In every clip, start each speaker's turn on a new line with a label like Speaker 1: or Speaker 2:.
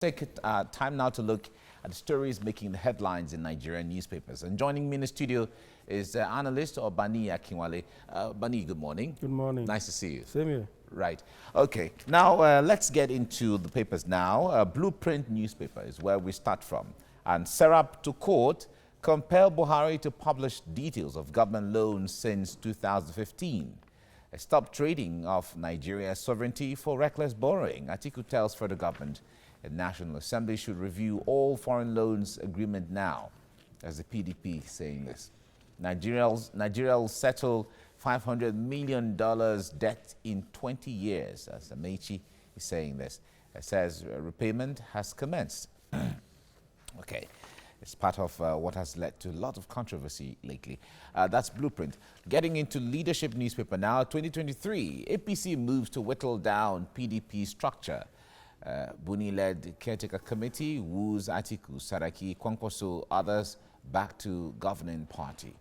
Speaker 1: Take time now to look at the stories making the headlines in Nigerian newspapers. And joining me in the studio is analyst Bani Akinwale. Bani, good morning.
Speaker 2: Good morning.
Speaker 1: Nice to see you.
Speaker 2: Same here.
Speaker 1: Right. Okay. Now, let's get into the papers now. Blueprint newspaper is where we start from. And Serap to court, compel Buhari to publish details of government loans since 2015. Stop trading of Nigeria's sovereignty for reckless borrowing. Atiku tells federal government the National Assembly should review all foreign loans agreement now, as the PDP saying this. Nigeria will settle $500 million debt in 20 years, as Amechi is saying this. It says repayment has commenced. Okay, it's part of what has led to a lot of controversy lately. That's Blueprint. Getting into leadership newspaper now, 2023, APC moves to whittle down PDP structure. Buni-led caretaker committee woos Atiku, Saraki, Kwankwaso, others back to governing party.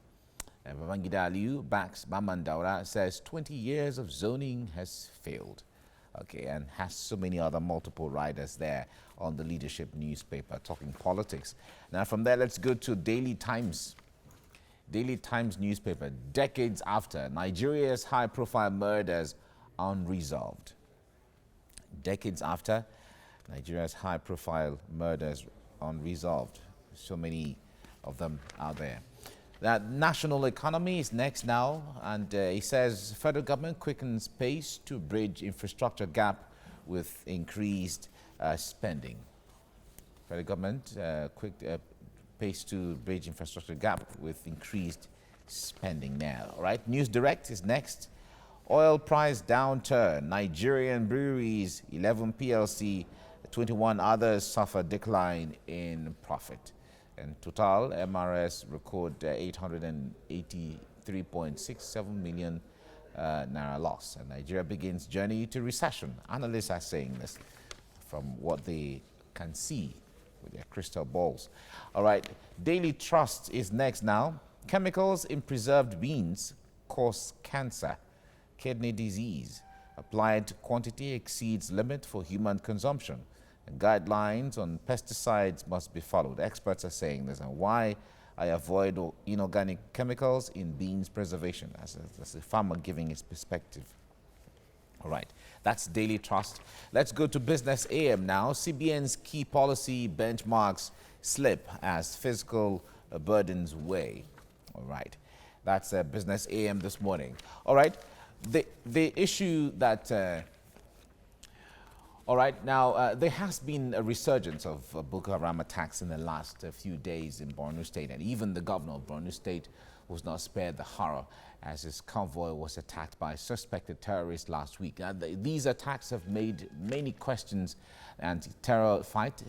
Speaker 1: Babangida Aliyu backs Mamandaura, says 20 years of zoning has failed. Okay, and has so many other multiple riders there on the leadership newspaper talking politics. Now from there, let's go to Daily Times. Daily Times newspaper, decades after Nigeria's high-profile murders unresolved. Decades after Nigeria's high-profile murders unresolved. So many of them out there. That national economy is next now, and he says federal government quickens pace to bridge infrastructure gap with increased spending. Federal government pace to bridge infrastructure gap with increased spending now. All right, News Direct is next. Oil price downturn. Nigerian breweries, 11 PLC, 21 others suffer decline in profit. And Total, MRS record 883.67 million naira loss. And Nigeria begins journey to recession. Analysts are saying this from what they can see with their crystal balls. All right, Daily Trust is next now. Chemicals in preserved beans cause cancer. Kidney disease. Applied quantity exceeds limit for human consumption. And guidelines on pesticides must be followed. Experts are saying this, and why I avoid inorganic chemicals in beans preservation, as a farmer giving his perspective. All right, that's Daily Trust. Let's go to Business AM now. CBN's key policy benchmarks slip as fiscal burdens weigh. All right, that's Business AM this morning. All right. The issue that, all right, now there has been a resurgence of Boko-Haram attacks in the last few days in Borno State, and even the governor of Borno State was not spared the horror as his convoy was attacked by suspected terrorists last week. These attacks have made many questions and terror fight,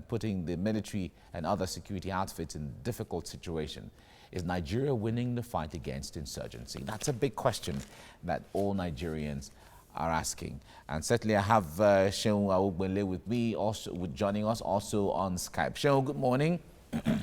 Speaker 1: putting the military and other security outfits in a difficult situation. Is Nigeria winning the fight against insurgency? That's a big question that all Nigerians are asking. And certainly I have Sheun Awugbele with me, also joining us also on Skype. Sheun, good morning.
Speaker 3: Good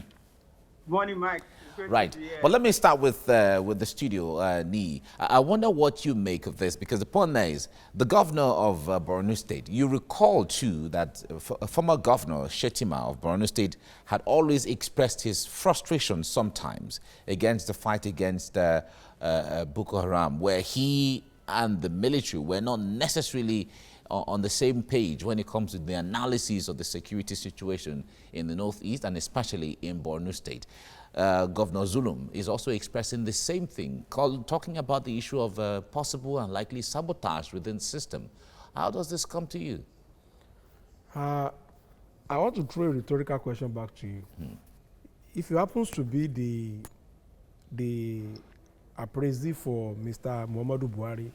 Speaker 3: morning, Mike.
Speaker 1: Right. But let me start with the studio, Nii. I wonder what you make of this, because the point there is the governor of Borno State, you recall too that former governor Shetima of Borno State had always expressed his frustration sometimes against the fight against Boko Haram, where he and the military were not necessarily on the same page when it comes to the analysis of the security situation in the northeast and especially in Borno State. Governor Zulum is also expressing the same thing, talking about the issue of possible and likely sabotage within the system. How does this come to you?
Speaker 2: I want to throw a rhetorical question back to you. If you happens to be the appraisee for Mr. Muhammadu Buhari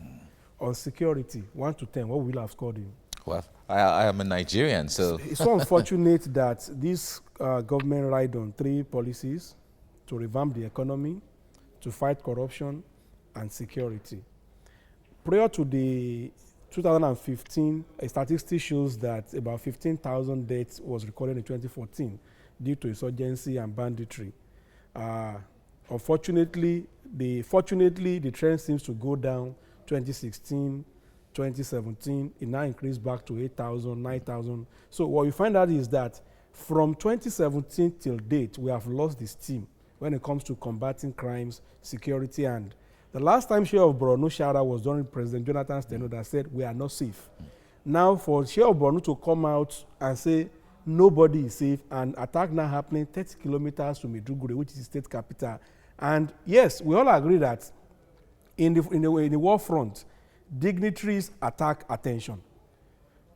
Speaker 2: on security, 1 to 10, what will you have scored him?
Speaker 1: Well, I am a Nigerian, so...
Speaker 2: It's so unfortunate that this government relied on 3 policies: to revamp the economy, to fight corruption, and security. Prior to the 2015, a statistic shows that about 15,000 deaths was recorded in 2014 due to insurgency and banditry. Unfortunately, fortunately, the trend seems to go down 2016, 2017. It now increased back to 8,000, 9,000. So what you find out is that from 2017 till date, we have lost the steam when it comes to combating crimes, security, and the last time Share of Borno Shara was during President Jonathan's tenure that said we are not safe. Now for Share of Borno to come out and say nobody is safe and attack now happening 30 kilometers from Maiduguri, which is the state capital. And yes, we all agree that in the war front, dignitaries attack attention.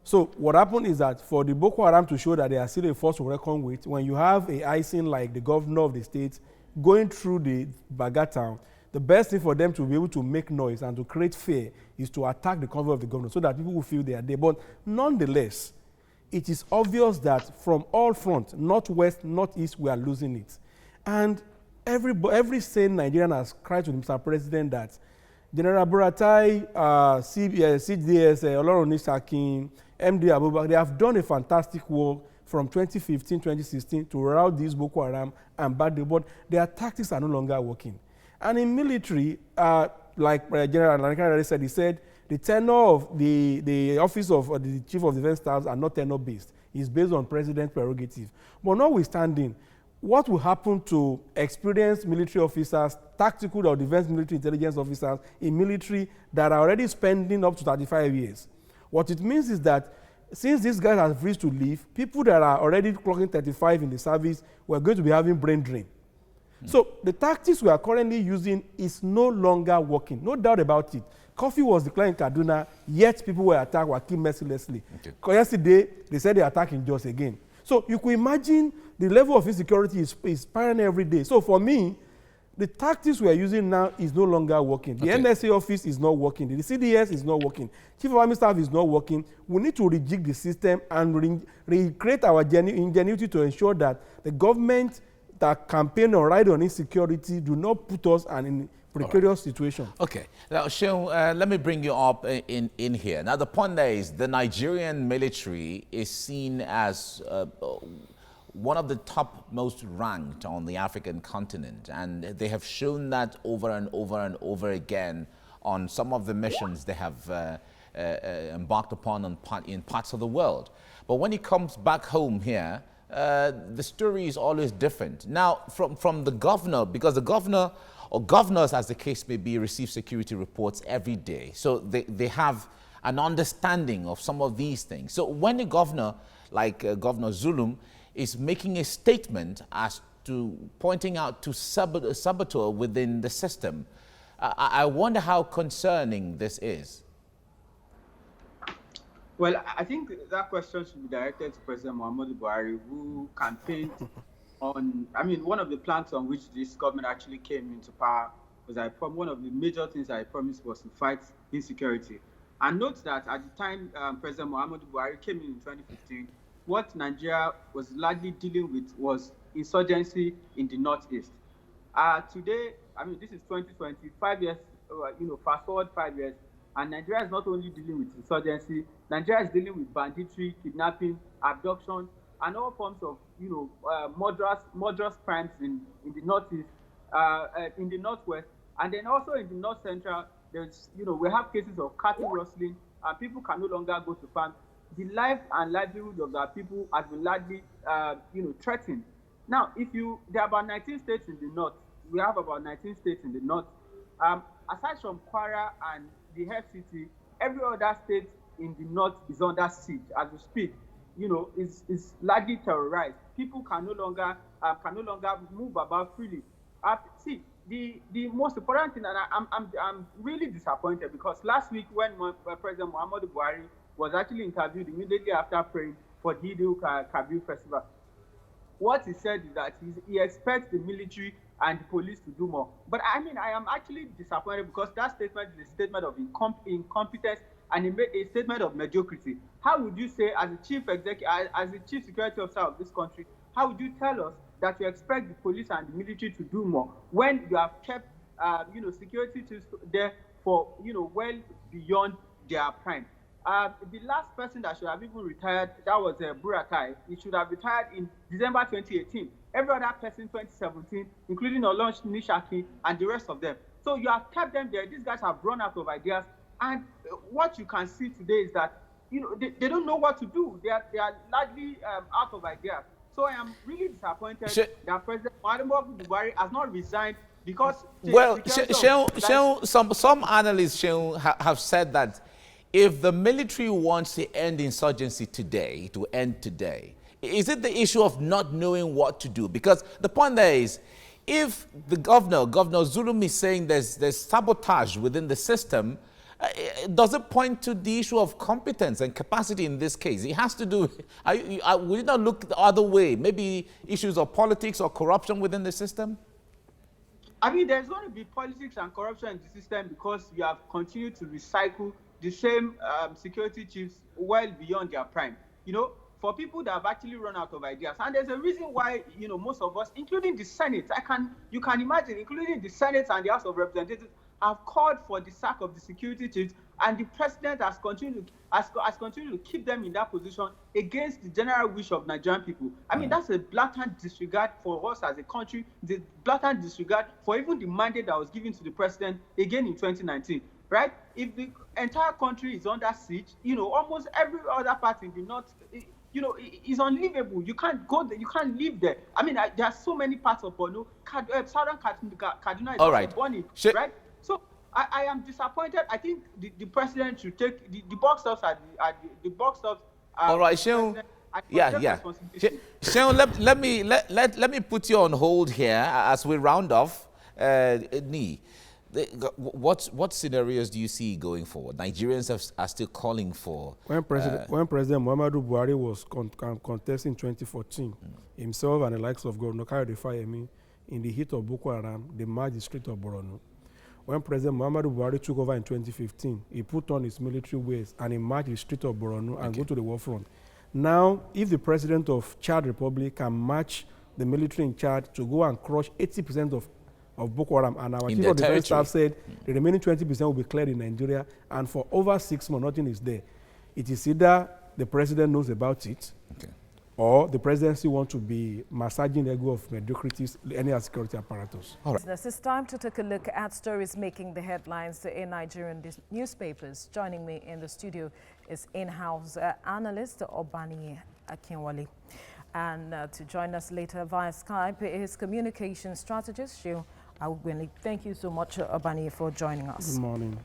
Speaker 2: So what happened is that for the Boko Haram to show that they are still a force to reckon with, when you have a icing like the governor of the state going through the Baga town, the best thing for them to be able to make noise and to create fear is to attack the convoy of the governor so that people will feel they are there. But nonetheless, it is obvious that from all fronts, northwest, northeast, we are losing it. And every sane Nigerian has cried to Mr. President that General Buratai, CDS, Olorun Nishakin, MD Abubakar, they have done a fantastic work from 2015, 2016 to rout these Boko Haram and Badu, but their tactics are no longer working. And in military, like General Nankara said, he said the tenure of the office of the Chief of Defense Staff are not tenure-based. It's based on president prerogative. But notwithstanding, what will happen to experienced military officers, tactical or defense military intelligence officers in military that are already spending up to 35 years? What it means is that since these guys have reached to leave, people that are already clocking 35 in the service, we're going to be having brain drain. So the tactics we are currently using is no longer working, no doubt about it. Coffee was declared in Kaduna, yet people were attacked, were killed mercilessly. Okay. Yesterday, they said they are attacking Jos again. So you could imagine the level of insecurity is spiraling every day. So for me, the tactics we are using now is no longer working. The NSA office is not working. The CDS is not working. Chief of Army Staff is not working. We need to rejig the system and recreate our ingenuity to ensure that the government that campaign or ride on insecurity do not put us in precarious situation. Okay.
Speaker 1: Now, Sheun, let me bring you up in here. Now, the point there is the Nigerian military is seen as one of the top most ranked on the African continent, and they have shown that over and over and over again on some of the missions they have embarked upon in parts of the world. But when it comes back home here, the story is always different. Now, from the governor, because the governor or governors, as the case may be, receive security reports every day. So they have an understanding of some of these things. So when a governor, like Governor Zulum, is making a statement as to pointing out to saboteur within the system, I wonder how concerning this is.
Speaker 3: Well, I think that question should be directed to President Muhammadu Buhari, who campaigned on, I mean, one of the plans on which this government actually came into power was one of the major things I promised was to fight insecurity. And note that at the time President Muhammadu Buhari came in 2015, what Nigeria was largely dealing with was insurgency in the northeast. Today, I mean, this is 2020, 5 years, fast forward 5 years, and Nigeria is not only dealing with insurgency, Nigeria is dealing with banditry, kidnapping, abduction, and all forms of, murderous crimes in the northeast, in the northwest, and then also in the north central. There's, we have cases of cattle rustling, and people can no longer go to farm. The life and livelihood of our people has been largely, threatened. Now, there are about 19 states in the north. We have about 19 states in the north. Aside from Kwara and the FCT, every other state in the north is under siege as we speak. Is largely terrorized. People can no longer move about freely. See, the most important thing, and I'm really disappointed because last week when President Muhammadu Buhari was actually interviewed immediately after praying for the Eid-el-Kabir festival, what he said is that he expects the military and the police to do more. But I mean, I am actually disappointed because that statement is a statement of incompetence and a statement of mediocrity. How would you say, as the chief security officer of this country, how would you tell us that you expect the police and the military to do more when you have kept, security there for, well beyond their prime? The last person that should have even retired, that was Buratai. He should have retired in December 2018. Every other person 2017, including Olorun Nishaki and the rest of them. So you have kept them there. These guys have run out of ideas. And what you can see today is that, they don't know what to do. They are largely out of ideas. So I am really disappointed that President Muhammadu Buhari has not resigned because...
Speaker 1: some analysts have said that if the military wants to end insurgency today, to end today, is it the issue of not knowing what to do? Because the point there is, if the Governor Zulum, is saying there's sabotage within the system, does it point to the issue of competence and capacity in this case? It has to do, will you not look the other way? Maybe issues of politics or corruption within the system?
Speaker 3: I mean, there's going to be politics and corruption in the system because you have continued to recycle the same security chiefs well beyond their prime. For people that have actually run out of ideas. And there's a reason why, most of us, including the Senate, you can imagine, including the Senate and the House of Representatives, have called for the sack of the security chiefs, and the president has continued to keep them in that position against the general wish of Nigerian people. I mean, that's a blatant disregard for us as a country, the blatant disregard for even the mandate that was given to the president again in 2019, right? If the entire country is under siege, almost every other part in the north, is unlivable. You can't go there. You can't live there. I mean, there are so many parts of Borno. Southern Kaduna is also burning, right? So I am disappointed. I think the president should take the box stops at the box stops.
Speaker 1: All right, Sheon. Yeah. Sheon, let me put you on hold here as we round off. What scenarios do you see going forward? Nigerians are still calling for... When President
Speaker 2: Muhammadu Buhari was contesting in 2014, himself and the likes of Governor Kayode Fayemi, in the heat of Boko-Haram, they marched the street of Borno. When President Muhammadu Buhari took over in 2015, he put on his military ways and he marched the street of Borno and go to the war front. Now, if the president of Chad Republic can match the military in Chad to go and crush 80% of Boko Haram, and our chief of defense staff said the remaining 20% will be cleared in Nigeria, and for over 6 months, nothing is there. It is either the president knows about it, or the presidency wants to be massaging the ego of mediocrities, any security apparatus.
Speaker 4: All right. It's time to take a look at stories making the headlines in Nigerian newspapers. Joining me in the studio is in-house analyst Obani Akinwale. And to join us later via Skype is communication strategist Sheon Awugbenle. Thank you so much, Obani, for joining us.
Speaker 2: Good morning.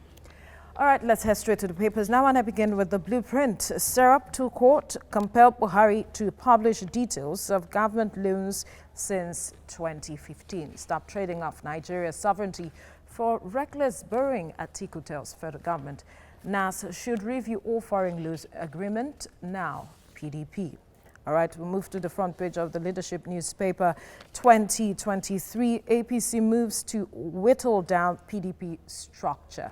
Speaker 4: All right, let's head straight to the papers now, and I begin with the blueprint. Serap to court compelled Buhari to publish details of government loans since 2015. Stop trading off Nigeria's sovereignty for reckless borrowing, Atiku tells federal government. NAS should review all foreign loans agreement now, PDP. All right, we'll move to the front page of the leadership newspaper. 2023, APC moves to whittle down PDP structure.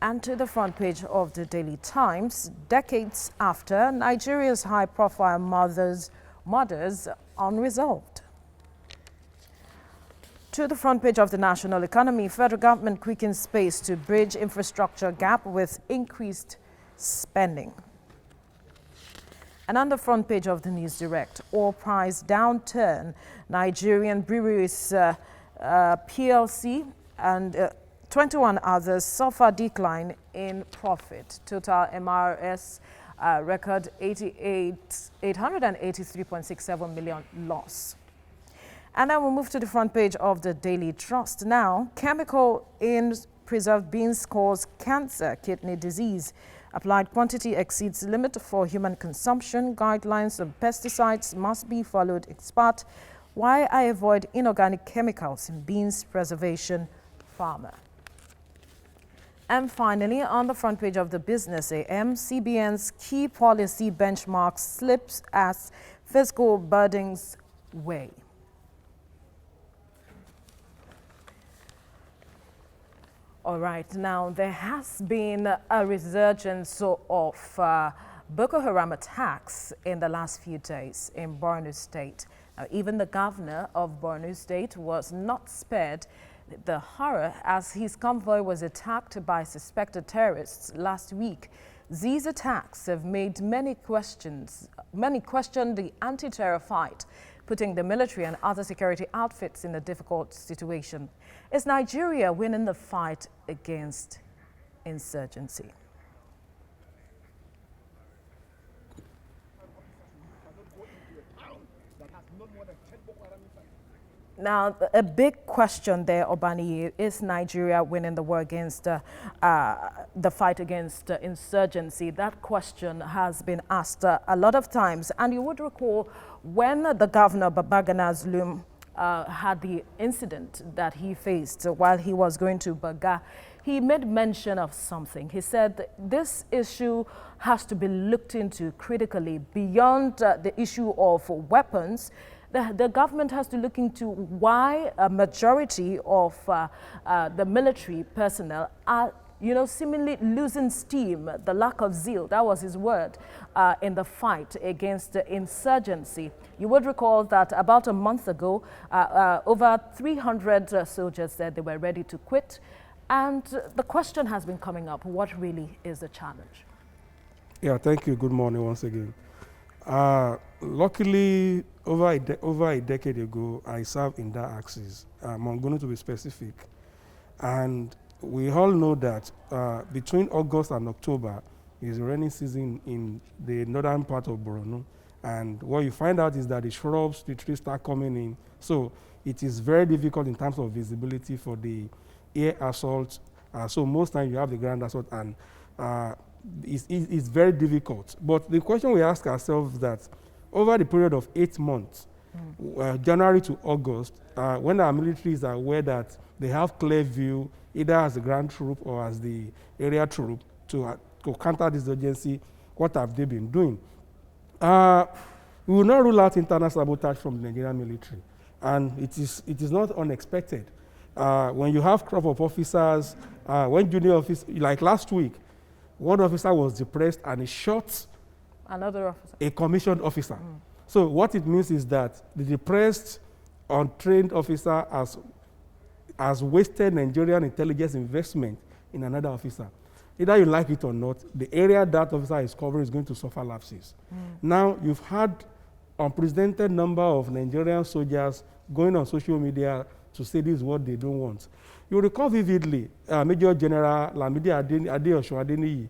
Speaker 4: And to the front page of the Daily Times, decades after, Nigeria's high-profile murders unresolved. To the front page of the National Economy, federal government quickens space to bridge infrastructure gap with increased spending. And on the front page of the News Direct, oil price downturn, Nigerian breweries PLC and 21 others suffer decline in profit. Total MRS record 883.67 million loss. And then we'll move to the front page of the Daily Trust now. Chemical in preserved beans cause cancer, kidney disease. Applied quantity exceeds limit for human consumption. Guidelines of pesticides must be followed. Expert, why I avoid inorganic chemicals in beans preservation, farmer. And finally, on the front page of the Business AM, CBN's key policy benchmark slips as fiscal burdens weigh. All right, now there has been a resurgence of Boko-Haram attacks in the last few days in Borno State. Now, even the governor of Borno State was not spared the horror as his convoy was attacked by suspected terrorists last week. These attacks have made many question the anti-terror fight, putting the military and other security outfits in a difficult situation. Is Nigeria winning the fight against insurgency. Now, a big question there, Obani, is Nigeria winning the war against the fight against insurgency? That question has been asked a lot of times. And you would recall when the governor, Babagana Zulum, had the incident that he faced while he was going to Baga, he made mention of something. He said this issue has to be looked into critically beyond the issue of weapons. The government has to look into why a majority of the military personnel are, seemingly losing steam, the lack of zeal, that was his word, in the fight against the insurgency. You would recall that about a month ago, over 300 soldiers said they were ready to quit. And the question has been coming up, what really is the challenge?
Speaker 2: Yeah, thank you. Good morning once again. Luckily, over a decade ago, I served in that axis. I'm going to be specific. And we all know that between August and October is the rainy season in the northern part of Borno. And what you find out is that the shrubs, the trees start coming in. So it is very difficult in terms of visibility for the air assault. So most times you have the ground assault, and it's very difficult. But the question we ask ourselves is that over the period of 8 months, January to August, when our militaries are aware that they have clear view, either as the ground troop or as the area troop, to counter this urgency, what have they been doing? We will not rule out internal sabotage from the Nigerian military, and it is not unexpected. When you have crop of officers, when junior officers, like last week, one officer was depressed and he shot
Speaker 4: another officer,
Speaker 2: a commissioned officer. So what it means is that the depressed, untrained officer has wasted Nigerian intelligence investment in another officer. Either you like it or not, the area that officer is covering is going to suffer lapses. Now, you've had unprecedented number of Nigerian soldiers going on social media to say this is what they don't want. You recall vividly, Major General Lamidi Adeosun Adeniyi,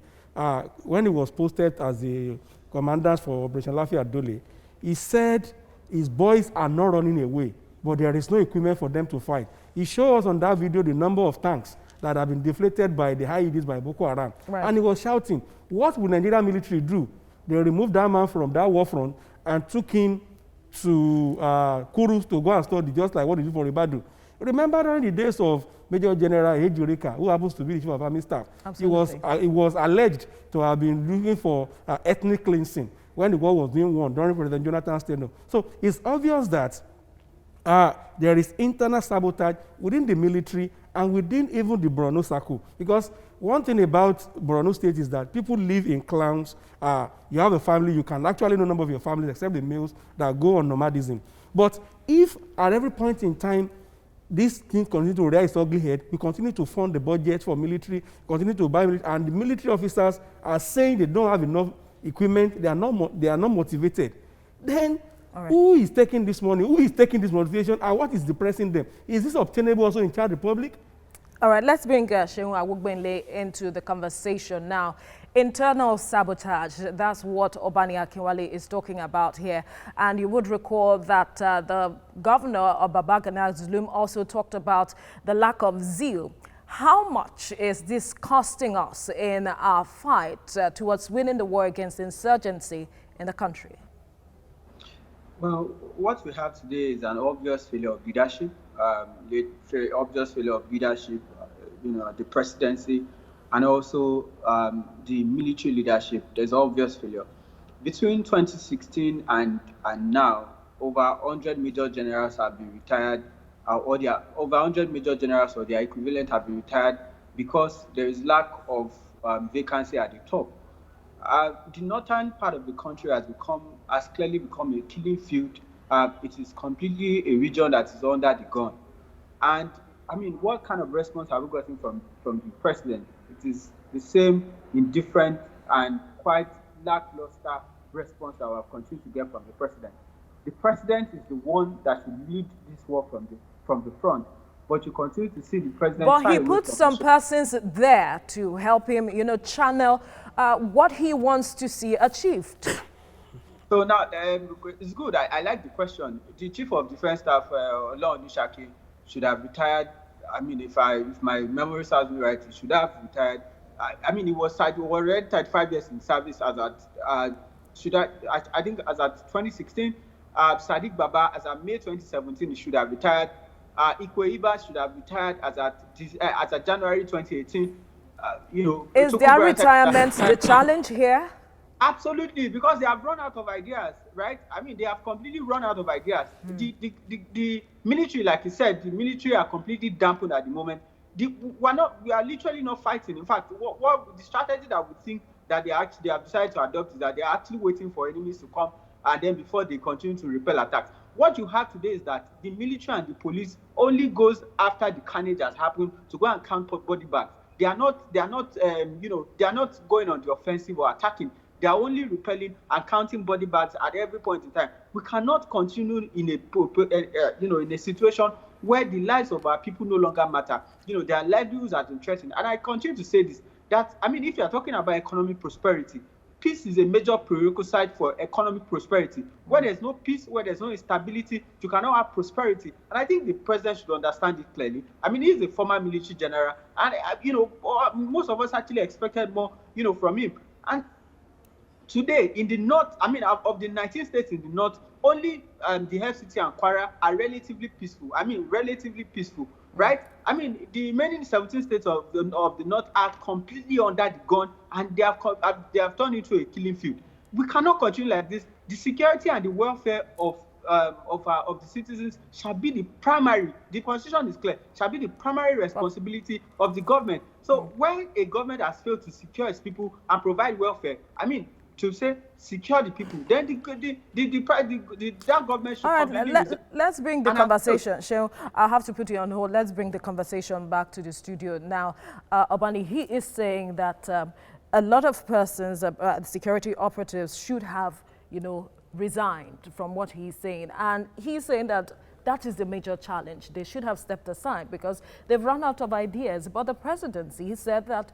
Speaker 2: when he was posted as the commandant for Operation Lafiya Dole, he said his boys are not running away, but there is no equipment for them to fight. He showed us on that video the number of tanks that have been deflated by the IEDs by Boko-Haram. Right. And he was shouting, what will Nigerian military do? They removed that man from that war front and took him to Kurus to go and study, just like what they did for Ibadu. Remember during the days of Major General Ejurika, who happens to be the chief of army staff, he was alleged to have been looking for ethnic cleansing when the war was being won during President Jonathan's tenure. So it's obvious that there is internal sabotage within the military and within even the Borno circle. Because one thing about Borno State is that people live in clans. You have a family, you can actually know a number of your families except the males that go on nomadism. But if at every point in time this thing continues to rear its ugly head, we continue to fund the budget for military, continue to buy military, and the military officers are saying they don't have enough equipment, they are not motivated. Then who is taking this money? Who is taking this motivation? And what is depressing them? Is this obtainable also in Chad Republic?
Speaker 4: All right, let's bring Shehu Awugbenle into the conversation now. Internal sabotage, that's what Obani Akinwale is talking about here. And you would recall that the governor of Babagana Zulum also talked about the lack of zeal. How much is this costing us in our fight towards winning the war against insurgency in the country?
Speaker 3: Well, what we have today is an obvious failure of leadership, very obvious failure of leadership, the presidency, and also the military leadership. There's obvious failure. Between 2016 and now, over 100 major generals have been retired, over 100 major generals or their equivalent have been retired because there is lack of vacancy at the top. The northern part of the country has clearly become a killing field. It is completely a region that is under the gun. And I mean, what kind of response have we gotten from the president? It is the same, indifferent, and quite lackluster response that we have continued to get from the president. The president is the one that should lead this war from the front. but you continue to see the president.
Speaker 4: But he put some persons there to help him, channel what he wants to see achieved.
Speaker 3: So now, it's good. I like the question. The Chief of Defense Staff, Olawale Shaki, should have retired. I mean, if my memory serves me right, he should have retired. I mean, he was already 35 years in service as at, I think as at 2016. Sadiq Baba, as at May 2017, he should have retired. Ikwe Iba should have retired as at January 2018.
Speaker 4: Is their retirement the challenge here?
Speaker 3: Absolutely, because they have run out of ideas, right? I mean, they have completely run out of ideas. The military, like you said, the military are completely dampened at the moment. We are literally not fighting. In fact, what the strategy that we think that they have decided to adopt is that they are actually waiting for enemies to come, and then before they continue to repel attacks. What you have today is that the military and the police only goes after the carnage has happened to go and count body bags. They are not going on the offensive or attacking. They are only repelling and counting body bags at every point in time. We cannot continue in a situation where the lives of our people no longer matter. Their livelihoods are threatened. And I continue to say this, that, I mean, if you are talking about economic prosperity, peace is a major prerequisite for economic prosperity. Where there's no peace, where there's no stability, you cannot have prosperity. And I think the president should understand it clearly. I mean, he's a former military general, and most of us actually expected more, from him. And today, in the north, I mean, of the 19 states in the north, only the FCT and Kwara are relatively peaceful. I mean, relatively peaceful, right? I mean, the remaining 17 states of the north are completely under the gun, and they have turned into a killing field. We cannot continue like this. The security and the welfare of the citizens shall be the primary. The constitution is clear. Shall be the primary responsibility of the government. So when a government has failed to secure its people and provide welfare, I mean, to say secure the people, then that government should.
Speaker 4: All right, let's bring the conversation. Shehu, I'll have to put you on hold. Let's bring the conversation back to the studio now. Obani, he is saying that a lot of persons, security operatives, should have, resigned from what he's saying, and he's saying that is the major challenge. They should have stepped aside because they've run out of ideas. But the presidency, he said that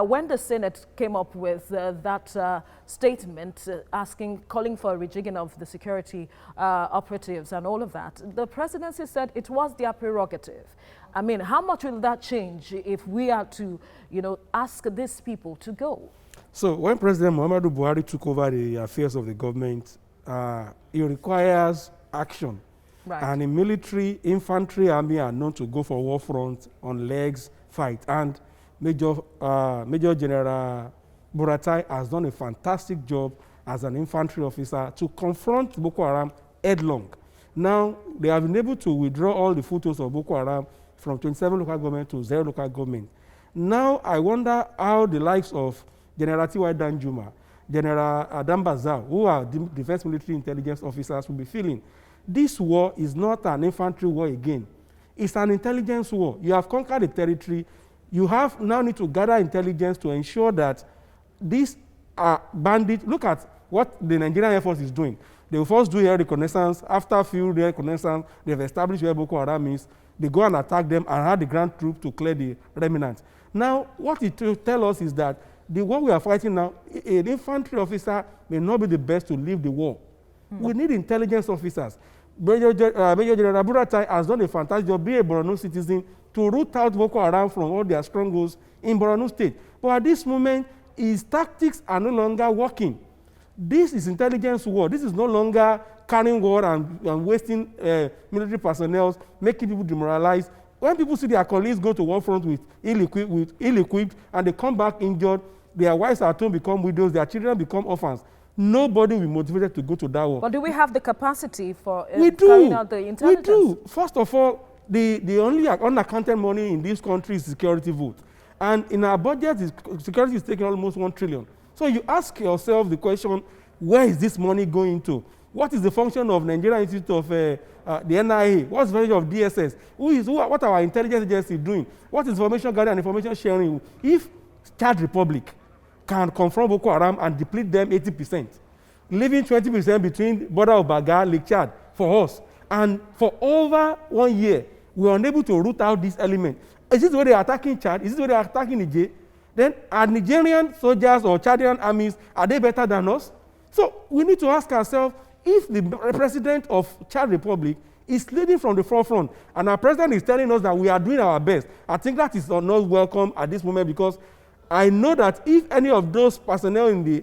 Speaker 4: when the Senate came up with that statement calling for a rejigging of the security operatives and all of that, the presidency said it was their prerogative. I mean, how much will that change if we are to, ask these people to go?
Speaker 2: So when President Muhammadu Buhari took over the affairs of the government, it requires action. Right. And in military, infantry, army are known to go for war front, on legs, fight. And Major General Buratai has done a fantastic job as an infantry officer to confront Boko Haram headlong. Now, they have been able to withdraw all the photos of Boko Haram from 27 local government to 0 local government. Now, I wonder how the likes of General T.Y. Danjuma, General Adam Bazao, who are defense military intelligence officers, will be feeling. This war is not an infantry war again. It's an intelligence war. You have conquered a territory. You have now need to gather intelligence to ensure that these bandits, look at what the Nigerian Air Force is doing. They will first do air reconnaissance. After a few air reconnaissance, they've established where Boko Haram is. They go and attack them and have the ground troop to clear the remnants. Now, what it will tell us is that the war we are fighting now, an infantry officer may not be the best to lead the war. We need intelligence officers. Major General Buratai has done a fantastic job, being a Borno citizen, to root out Boko Haram from all their strongholds in Borno State. But at this moment, his tactics are no longer working. This is intelligence war. This is no longer carrying war and wasting military personnel, making people demoralized. When people see their colleagues go to war front with ill-equipped, and they come back injured, their wives at home become widows, their children become orphans. Nobody will be motivated to go to that war.
Speaker 4: But do we have the capacity for carrying out the intelligence?
Speaker 2: We do. First of all, the only unaccounted money in this country is security vote. And in our budget, security is taking almost 1 trillion. So you ask yourself the question, where is this money going to? What is the function of Nigerian Institute of the NIA? What's the function of DSS? What are our intelligence agencies doing? What is information gathering and information sharing? If Chad Republic can confront Boko Haram and deplete them 80%, leaving 20% between border of Baga, Lake Chad for us. And for over 1 year, we are unable to root out this element. Is this the way they are attacking Chad? Is this the way they are attacking Niger? Then are Nigerian soldiers or Chadian armies, are they better than us? So we need to ask ourselves, if the president of Chad Republic is leading from the forefront, and our president is telling us that we are doing our best, I think that is not welcome at this moment, because I know that if any of those personnel in the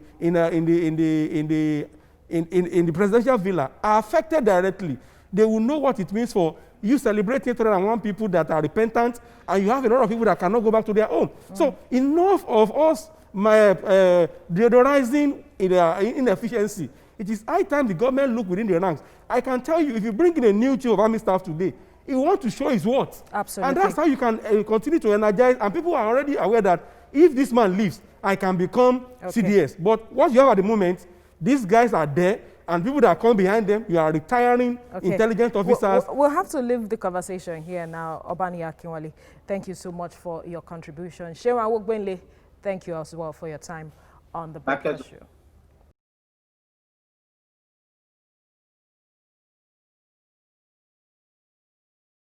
Speaker 2: presidential villa are affected directly, they will know what it means for you celebrating 301 people that are repentant, and you have a lot of people that cannot go back to their home. So enough of us deodorizing inefficiency. It is high time the government look within the ranks. I can tell you, if you bring in a new chief of army staff today, he wants to show his worth.
Speaker 4: Absolutely.
Speaker 2: And that's how you can continue to energize. And people are already aware that if this man leaves, I can become CDS. But what you have at the moment, these guys are there, and people that come behind them, you are retiring intelligence officers.
Speaker 4: We'll have to leave the conversation here now. Obani Akinwale, thank you so much for your contribution. Shewa Wogbenle, thank you as well for your time on the Breakfast Show.